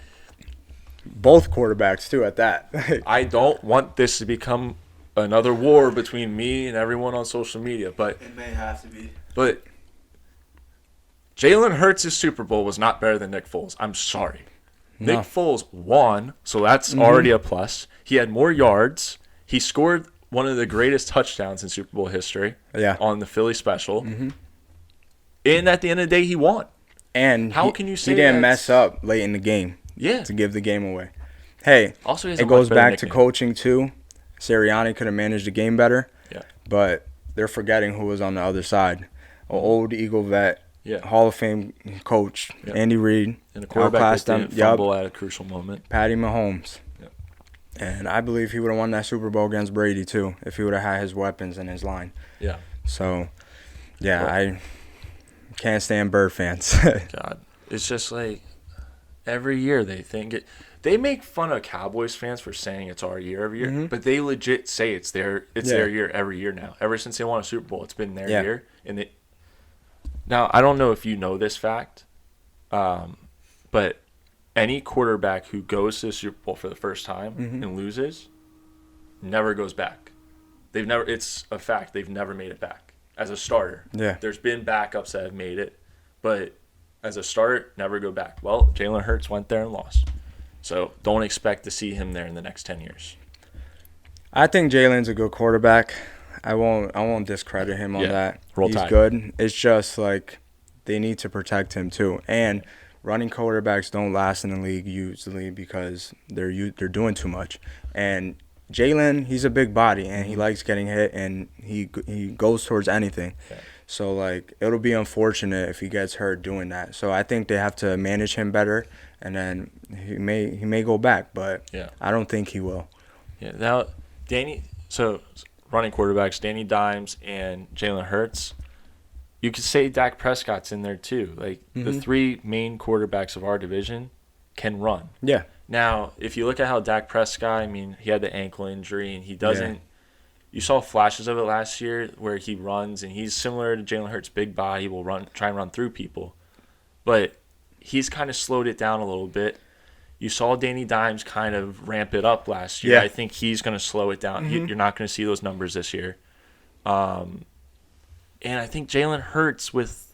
Speaker 2: Both quarterbacks, too, at that.
Speaker 1: I don't want this to become another war between me and everyone on social media, but
Speaker 3: it may have to be.
Speaker 1: But Jalen Hurts' Super Bowl was not better than Nick Foles. I'm sorry. No. Nick Foles won, so that's already a plus. He had more yards. He scored one of the greatest touchdowns in Super Bowl history on the Philly special. Mm-hmm. And at the end of the day, he won.
Speaker 2: And
Speaker 1: how can you say
Speaker 2: he didn't mess up late in the game?
Speaker 1: Yeah.
Speaker 2: To give the game away. Hey,
Speaker 1: also,
Speaker 2: it goes back to coaching, too. Sirianni could have managed the game better.
Speaker 1: Yeah.
Speaker 2: But they're forgetting who was on the other side. An old Eagle vet, Hall of Fame coach, Andy Reid.
Speaker 1: And a quarterback that didn't fumble at a crucial moment.
Speaker 2: Patty Mahomes. Yep. And I believe he would have won that Super Bowl against Brady, too, if he would have had his weapons in his line.
Speaker 1: Yeah.
Speaker 2: So, I can't stand Bird fans.
Speaker 1: God. It's just Every year they think it. They make fun of Cowboys fans for saying it's our year every year, but they legit say it's their year every year now. Ever since they won a Super Bowl, it's been their year. And now I don't know if you know this fact, but any quarterback who goes to the Super Bowl for the first time and loses never goes back. It's a fact. They've never made it back as a starter.
Speaker 2: Yeah.
Speaker 1: There's been backups that have made it, but as a starter, never go back. Well, Jalen Hurts went there and lost. So don't expect to see him there in the next 10 years.
Speaker 2: I think Jalen's a good quarterback. I won't discredit him on that. He's good. It's just like they need to protect him too. And running quarterbacks don't last in the league usually because they're doing too much. And Jalen, he's a big body and he likes getting hit and he goes towards anything.
Speaker 1: Yeah.
Speaker 2: So like it'll be unfortunate if he gets hurt doing that. So I think they have to manage him better, and then he may go back, but I don't think he will.
Speaker 1: Yeah. Now, running quarterbacks, Danny Dimes and Jalen Hurts. You could say Dak Prescott's in there too. Like the three main quarterbacks of our division can run.
Speaker 2: Yeah.
Speaker 1: Now, if you look at how Dak Prescott, I mean, he had the ankle injury and he doesn't. Yeah. You saw flashes of it last year where he runs and he's similar to Jalen Hurts' big body. He will try and run through people, but he's kind of slowed it down a little bit. You saw Danny Dimes kind of ramp it up last year. Yeah. I think he's going to slow it down. You're not going to see those numbers this year. And I think Jalen Hurts, with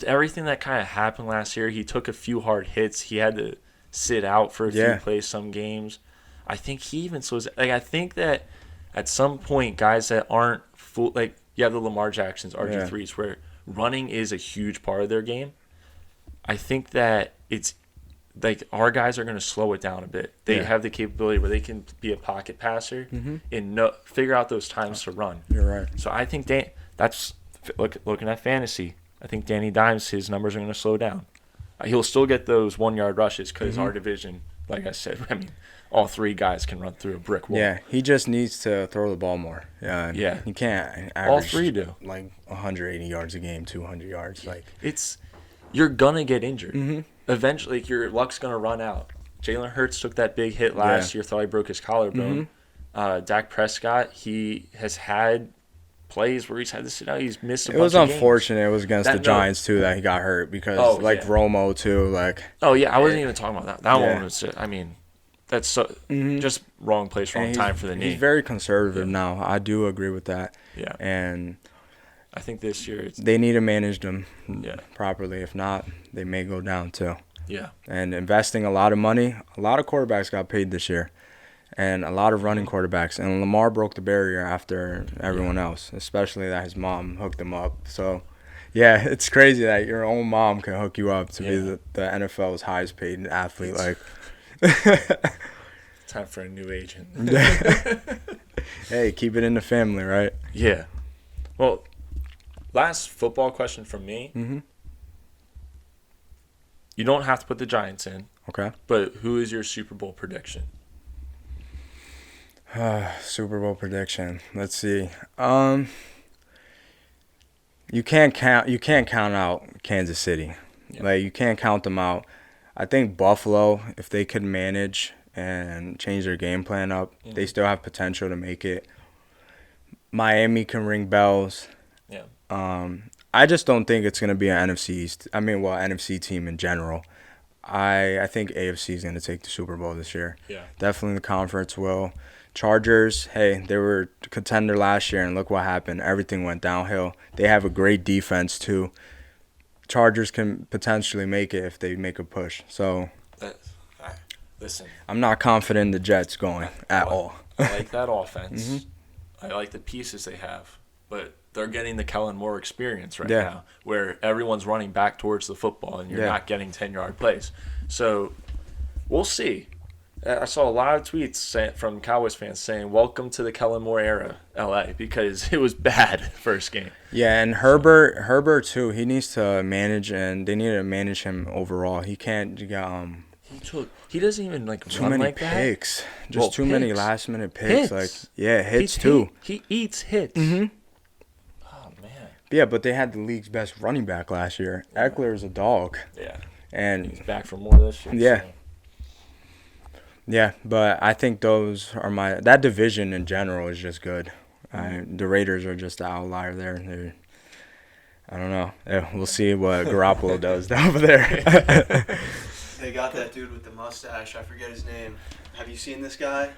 Speaker 1: everything that kind of happened last year, he took a few hard hits. He had to sit out for a few plays some games. I think he even slows. Like I think that at some point, guys that aren't full, like you have the Lamar Jacksons, RG3s, where running is a huge part of their game. I think that it's like our guys are going to slow it down a bit. They have the capability where they can be a pocket passer and figure out those times to run.
Speaker 2: You're right.
Speaker 1: So I think that's looking at fantasy. I think Danny Dimes, his numbers are going to slow down. He'll still get those 1-yard rushes because our division, like I said, I mean, all three guys can run through a brick wall.
Speaker 2: Yeah, he just needs to throw the ball more. Yeah. He can't average
Speaker 1: all three do.
Speaker 2: Like 180 yards a game, 200 yards. Like
Speaker 1: you're going to get injured. Eventually, your luck's going to run out. Jalen Hurts took that big hit last year, thought he broke his collarbone. Dak Prescott, he has had plays where he's had to sit out. He's missed a bunch of games.
Speaker 2: It was unfortunate. It was against the Giants, too, that he got hurt because, Romo, too.
Speaker 1: I wasn't even talking about that. That one was, I mean, that's just wrong place, wrong time for the knee.
Speaker 2: He's very conservative now. I do agree with that.
Speaker 1: Yeah.
Speaker 2: And
Speaker 1: I think this year
Speaker 2: they need to manage them properly. If not, they may go down, too.
Speaker 1: Yeah.
Speaker 2: And investing a lot of money. A lot of quarterbacks got paid this year. And a lot of running quarterbacks. And Lamar broke the barrier after everyone else, especially that his mom hooked him up. So, yeah, it's crazy that your own mom can hook you up to be the NFL's highest paid athlete.
Speaker 1: Time for a new agent.
Speaker 2: Hey, keep it in the family, right?
Speaker 1: Yeah. Well, last football question from me. You don't have to put the Giants in.
Speaker 2: Okay.
Speaker 1: But who is your Super Bowl prediction?
Speaker 2: Super Bowl prediction. Let's see. You can't count out Kansas City. Yeah. You can't count them out. I think Buffalo, if they could manage and change their game plan up, they still have potential to make it. Miami can ring bells.
Speaker 1: Yeah.
Speaker 2: I just don't think it's going to be an NFC team in general. I think AFC is going to take the Super Bowl this year.
Speaker 1: Yeah.
Speaker 2: Definitely the conference will. Chargers, hey, they were a contender last year, and look what happened. Everything went downhill. They have a great defense, too. Chargers can potentially make it if they make a push. So,
Speaker 1: listen,
Speaker 2: I'm not confident in the Jets going at all.
Speaker 1: I like that offense. I like the pieces they have. But they're getting the Kellen Moore experience right now, where everyone's running back towards the football, and you're not getting 10-yard plays. So, we'll see. I saw a lot of tweets from Cowboys fans saying, welcome to the Kellen Moore era, LA, because it was bad first game.
Speaker 2: Yeah, and Herbert too, he needs to manage, and they need to manage him overall. He can't
Speaker 1: he doesn't even
Speaker 2: too
Speaker 1: run
Speaker 2: many
Speaker 1: like
Speaker 2: picks.
Speaker 1: That.
Speaker 2: Just too many last minute picks.
Speaker 1: Hits.
Speaker 2: Too.
Speaker 1: He eats hits. Oh man.
Speaker 2: Yeah, but they had the league's best running back last year. Eckler is a dog.
Speaker 1: Yeah.
Speaker 2: And
Speaker 1: he's back for more this year.
Speaker 2: Yeah.
Speaker 1: So.
Speaker 2: Yeah, but I think those are that division in general is just good. The Raiders are just the outlier there. I don't know. Yeah, we'll see what Garoppolo does over there.
Speaker 3: They got that dude with the mustache. I forget his name. Have you seen this guy?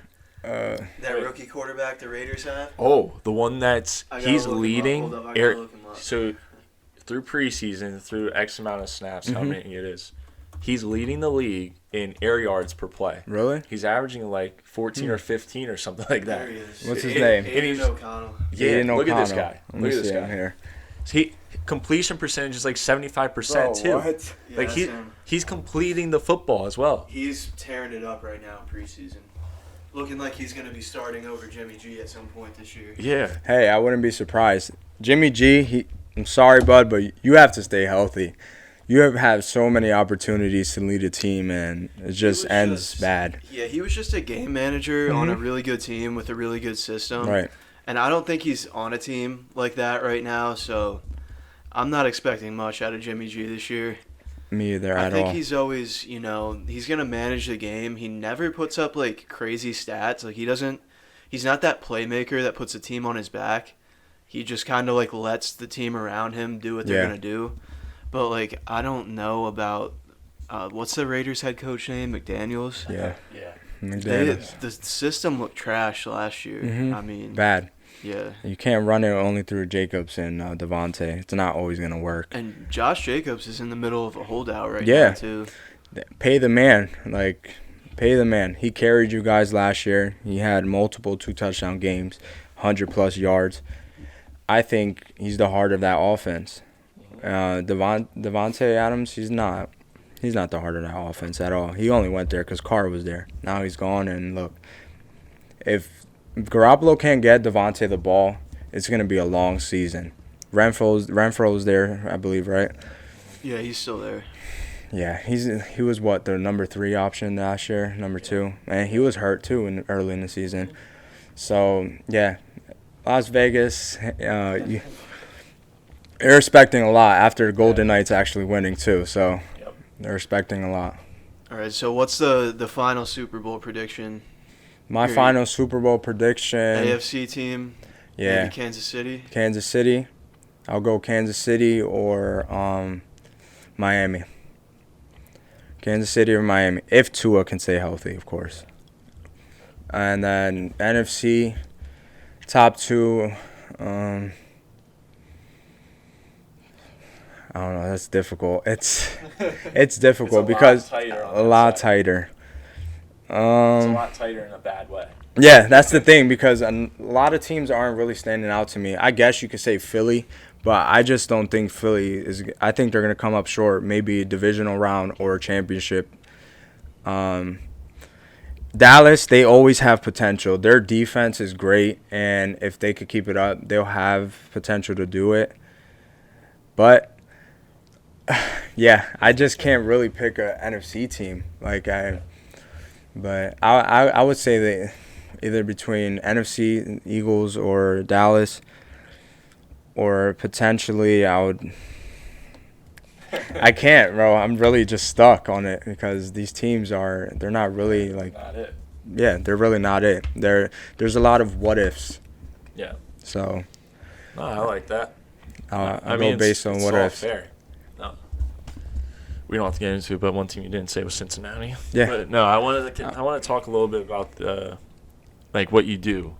Speaker 3: That rookie quarterback the Raiders have?
Speaker 1: Oh, the one he's leading.
Speaker 3: Hold up, I gotta look him up.
Speaker 1: So through preseason, through X amount of snaps, how many it is, he's leading the league in air yards per play.
Speaker 2: Really?
Speaker 1: He's averaging like 14 or 15 or something like that.
Speaker 3: There he is.
Speaker 2: What's his name?
Speaker 3: Aiden O'Connell.
Speaker 1: Yeah, look at this guy.
Speaker 2: Let me
Speaker 1: Look at this
Speaker 2: see him
Speaker 1: guy.
Speaker 2: here.
Speaker 1: Completion percentage is like 75% too.
Speaker 2: What?
Speaker 3: Yeah,
Speaker 1: Like
Speaker 3: that's him.
Speaker 1: he's completing the football as well.
Speaker 3: He's tearing it up right now in preseason. Looking like he's going to be starting over Jimmy G at some point this year.
Speaker 1: Yeah.
Speaker 2: Hey, I wouldn't be surprised. Jimmy G, I'm sorry, bud, but you have to stay healthy. You have had so many opportunities to lead a team, and it just ends bad.
Speaker 3: Yeah, he was just a game manager on a really good team with a really good system.
Speaker 2: Right.
Speaker 3: And I don't think he's on a team like that right now, so I'm not expecting much out of Jimmy G this year.
Speaker 2: Me either
Speaker 3: I
Speaker 2: at
Speaker 3: think
Speaker 2: all.
Speaker 3: he's always, he's going to manage the game. He never puts up, like, crazy stats. Like, he's not that playmaker that puts a team on his back. He just kind of, like, lets the team around him do what they're going to do. But, like, I don't know about, what's the Raiders head coach name? McDaniels?
Speaker 2: Yeah.
Speaker 1: Yeah.
Speaker 2: McDaniels.
Speaker 3: The system looked trash last year.
Speaker 2: Mhm.
Speaker 3: I mean,
Speaker 2: Bad.
Speaker 3: yeah.
Speaker 2: You can't run it only through Jacobs and Devontae. It's not always going to work.
Speaker 3: And Josh Jacobs is in the middle of a holdout right
Speaker 2: Yeah.
Speaker 3: now, too.
Speaker 2: Pay the man. Pay the man. He carried you guys last year. He had multiple 2-touchdown games, 100-plus yards. I think he's the heart of that offense. Devontae Adams, he's not the heart of that offense at all. He only went there because Carr was there. Now he's gone, and look, if Garoppolo can't get Devontae the ball, it's going to be a long season. Renfro's there, I believe, right?
Speaker 3: Yeah, he's still there.
Speaker 2: Yeah, he was the number 3 option last year, number 2, and he was hurt too early in the season. So yeah, Las Vegas, you're expecting a lot after the Golden Knights actually winning too. So they're expecting a lot.
Speaker 3: All right, so what's the final Super Bowl prediction?
Speaker 2: My final Super Bowl prediction.
Speaker 3: AFC team.
Speaker 2: Yeah.
Speaker 3: Maybe Kansas City.
Speaker 2: Kansas City. I'll go Kansas City or Miami. Kansas City or Miami, if Tua can stay healthy, of course. And then NFC, top 2. I don't know. That's difficult. It's difficult because a lot tighter.
Speaker 1: It's a lot tighter in a bad way.
Speaker 2: Yeah, that's the thing, because a lot of teams aren't really standing out to me. I guess you could say Philly, but I just don't think Philly is. I think they're going to come up short, maybe a divisional round or a championship. Dallas, they always have potential. Their defense is great, and if they could keep it up, they'll have potential to do it. But yeah, I just can't really pick a NFC team. But I would say that either between NFC, Eagles, or Dallas, or potentially I can't, bro. I'm really just stuck on it because these teams they're not really
Speaker 1: Not it.
Speaker 2: Yeah, they're really not it. There's a lot of what ifs.
Speaker 1: Yeah.
Speaker 2: So
Speaker 1: No, I like that.
Speaker 2: I'll go based on what ifs.
Speaker 1: Fair. No. We don't have to get into it, but one team you didn't say was Cincinnati.
Speaker 2: Yeah.
Speaker 1: But no, I want to talk a little bit about what you do,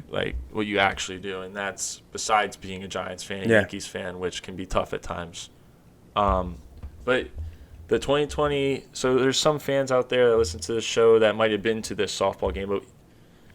Speaker 1: like what you actually do, and that's besides being a Giants fan, Yankees fan, which can be tough at times. But the 2020, so there's some fans out there that listen to the show that might have been to this softball game, but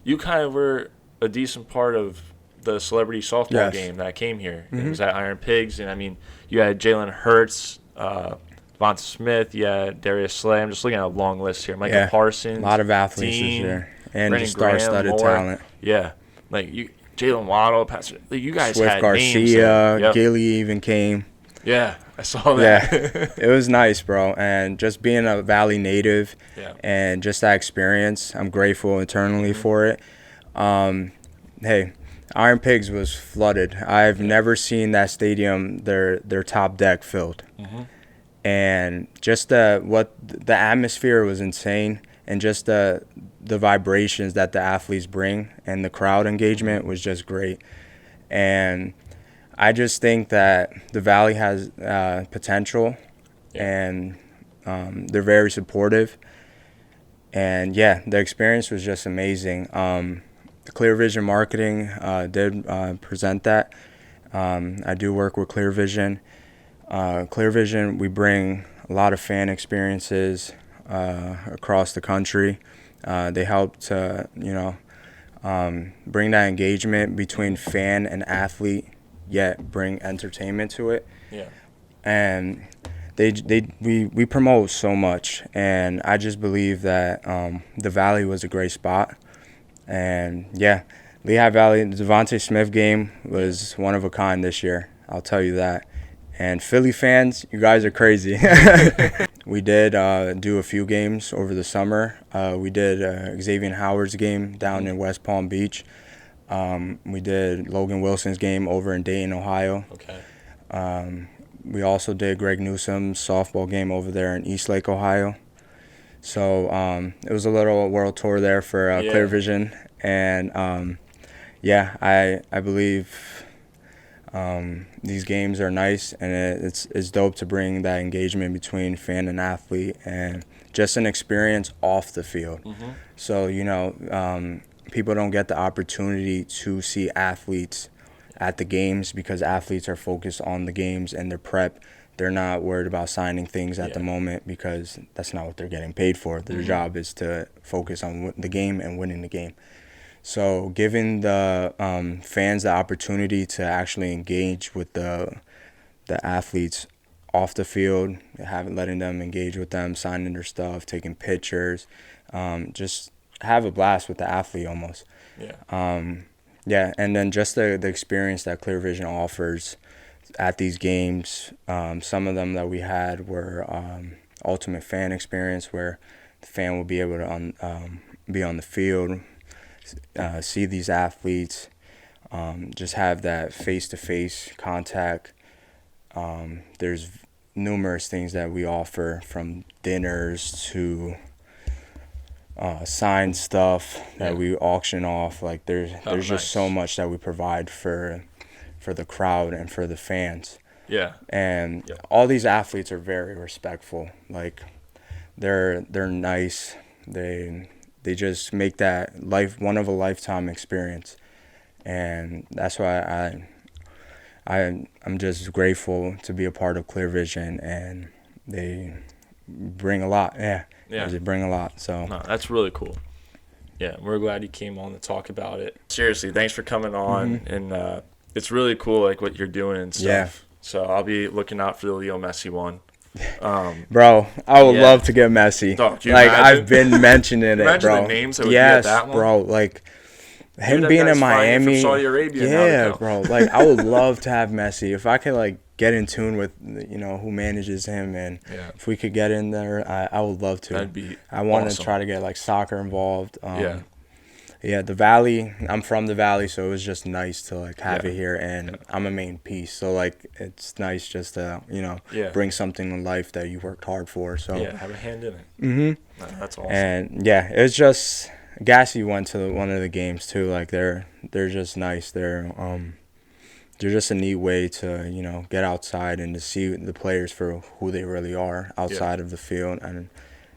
Speaker 1: you kind of were a decent part of the celebrity softball game that came here. It was at Iron Pigs, and I mean, you had Jalen Hurts, Devonta Smith, Darius Slay. I'm just looking at a long list here. Micah Parsons,
Speaker 2: a lot of athletes this year, and just star-studded talent.
Speaker 1: Yeah, Jalen Waddle, you guys
Speaker 2: Swift
Speaker 1: had
Speaker 2: Garcia,
Speaker 1: names.
Speaker 2: Gilly even came.
Speaker 1: Yeah, I saw that.
Speaker 2: Yeah, it was nice, bro. And just being a Valley native and just that experience, I'm grateful internally for it. Hey, Iron Pigs was flooded. I've never seen that stadium, their top deck filled. and just the atmosphere was insane, and just the vibrations that the athletes bring and the crowd engagement was just great. And I just think that the Valley has potential, and they're very supportive. And yeah, the experience was just amazing. The Clear Vision Marketing did present that. I do work with Clear Vision. Clear Vision, we bring a lot of fan experiences across the country. They help to, bring that engagement between fan and athlete, yet bring entertainment to it.
Speaker 1: Yeah.
Speaker 2: And we promote so much, and I just believe that the Valley was a great spot. And yeah, Lehigh Valley, the Devontae Smith game was one of a kind this year, I'll tell you that. And Philly fans, you guys are crazy. We did do a few games over the summer. We did Xavier Howard's game down in West Palm Beach. We did Logan Wilson's game over in Dayton, Ohio.
Speaker 1: Okay.
Speaker 2: We also did Greg Newsom's softball game over there in Eastlake, Ohio. So it was a little world tour there for Clear Vision. And I believe these games are nice, and it's dope to bring that engagement between fan and athlete, and just an experience off the field.
Speaker 1: Mm-hmm.
Speaker 2: So, people don't get the opportunity to see athletes at the games because athletes are focused on the games and their prep. They're not worried about signing things at the moment because that's not what they're getting paid for. Their job is to focus on the game and winning the game. So giving the fans the opportunity to actually engage with the athletes off the field, letting them engage with them, signing their stuff, taking pictures, just have a blast with the athlete almost.
Speaker 1: Yeah.
Speaker 2: And then just the experience that Clear Vision offers at these games. Some of them that we had were ultimate fan experience, where the fan will be able to be on the field, see these athletes, just have that face-to-face contact. There's numerous things that we offer, from dinners to signed stuff that we auction off. Like there's just so much that we provide for the crowd and for the fans.
Speaker 1: Yeah.
Speaker 2: And all these athletes are very respectful. Like they're nice. They just make that one of a lifetime experience. And that's why I'm just grateful to be a part of Clear Vision, and they bring a lot. Yeah. They bring a lot. So
Speaker 1: no, that's really cool. Yeah, we're glad you came on to talk about it. Seriously, thanks for coming on, and it's really cool, like what you're doing and stuff.
Speaker 2: Yeah.
Speaker 1: So I'll be looking out for the Leo Messi one.
Speaker 2: Bro, I would love to get Messi.
Speaker 1: Dog,
Speaker 2: like
Speaker 1: imagine?
Speaker 2: I've been mentioning it,
Speaker 1: Imagine
Speaker 2: bro.
Speaker 1: the names that would be at that one.
Speaker 2: Bro. Like him
Speaker 1: Dude,
Speaker 2: being
Speaker 1: that
Speaker 2: in
Speaker 1: guy's flying in
Speaker 2: Miami.
Speaker 1: from Saudi Arabia now to
Speaker 2: Bro. Like I would love to have Messi. If I could like get in tune with who manages him, and if we could get in there, I would love to.
Speaker 1: That'd be
Speaker 2: I want
Speaker 1: awesome.
Speaker 2: to try to get like soccer involved. The Valley. I'm from the Valley, so it was just nice to like have it here, and I'm a main piece, so like it's nice just to bring something in life that you worked hard for. So
Speaker 1: have a hand in it.
Speaker 2: Mm-hmm.
Speaker 1: That's awesome.
Speaker 2: And it was just Gassy went to one of the games too. Like they're just nice. They're just a neat way to get outside and to see the players for who they really are outside of the field,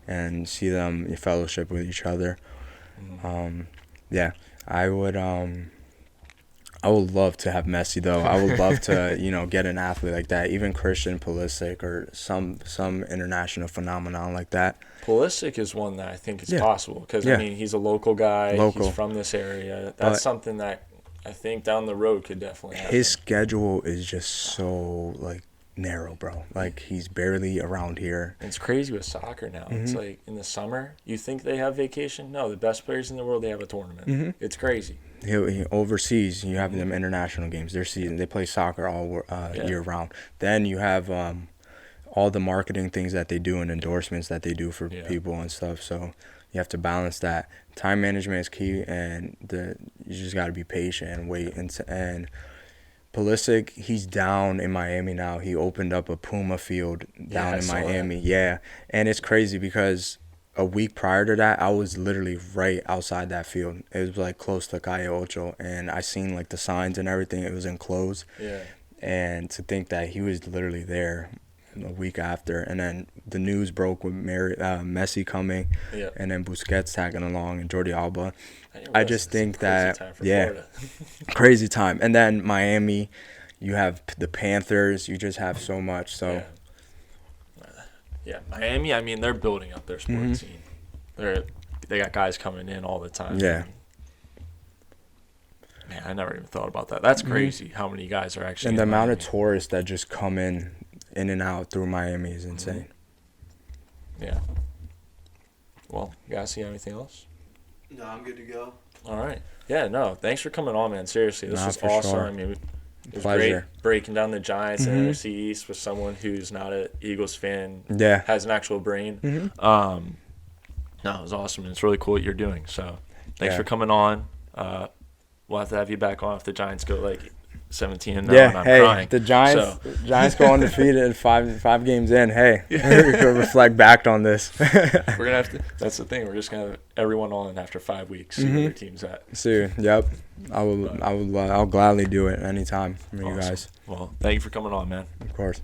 Speaker 2: and see them fellowship with each other. I would love to have Messi though. I would love to get an athlete like that, even Christian Pulisic or some international phenomenon like that.
Speaker 1: Pulisic is one that I think is possible because I mean he's a local guy. He's from this area. That's something that I think down the road could definitely happen.
Speaker 2: His schedule is just so like narrow, bro. Like he's barely around here.
Speaker 1: It's crazy with soccer now. It's like in the summer, you think they have vacation? No, the best players in the world, they have a tournament. It's crazy.
Speaker 2: He overseas, you have them international games. They play soccer all year round. Then you have all the marketing things that they do and endorsements that they do for people and stuff. So you have to balance that. Time management is key, and you just got to be patient and wait. And Pulisic, he's down in Miami now. He opened up a Puma field down in Miami. Yeah. And it's crazy because a week prior to that, I was literally right outside that field. It was like close to Calle Ocho, and I seen like the signs and everything. It was enclosed.
Speaker 1: Yeah.
Speaker 2: And to think that he was literally there a week after, and then the news broke with Messi coming, and then Busquets tagging along and Jordi Alba. I just think that crazy time. And then Miami, you have the Panthers. You just have so much. So
Speaker 1: yeah, Miami. I mean, they're building up their sports scene. They got guys coming in all the time.
Speaker 2: Yeah.
Speaker 1: Man, I never even thought about that. That's crazy how many guys are actually.
Speaker 2: And the amount of tourists that just come in and out through Miami is insane.
Speaker 1: Yeah. Well, you guys see anything else?
Speaker 3: No, I'm good to go.
Speaker 1: All right. Yeah, no, thanks for coming on, man. Seriously, this was awesome.
Speaker 2: Sure.
Speaker 1: I mean, it was
Speaker 2: Pleasure.
Speaker 1: great breaking down the Giants and NFC East with someone who's not an Eagles fan.
Speaker 2: Yeah.
Speaker 1: Has an actual brain. No, it was awesome. And it's really cool what you're doing. So thanks for coming on. We'll have to have you back on if the Giants go like 17-0 and I'm crying.
Speaker 2: The Giants go undefeated 5 games in. Hey, we could reflect back on this.
Speaker 1: We're gonna have to. That's the thing. We're just gonna have everyone on after 5 weeks. See where their team's at.
Speaker 2: See, yep. I'll gladly do it anytime from you guys.
Speaker 1: Well, thank you for coming on, man.
Speaker 2: Of course.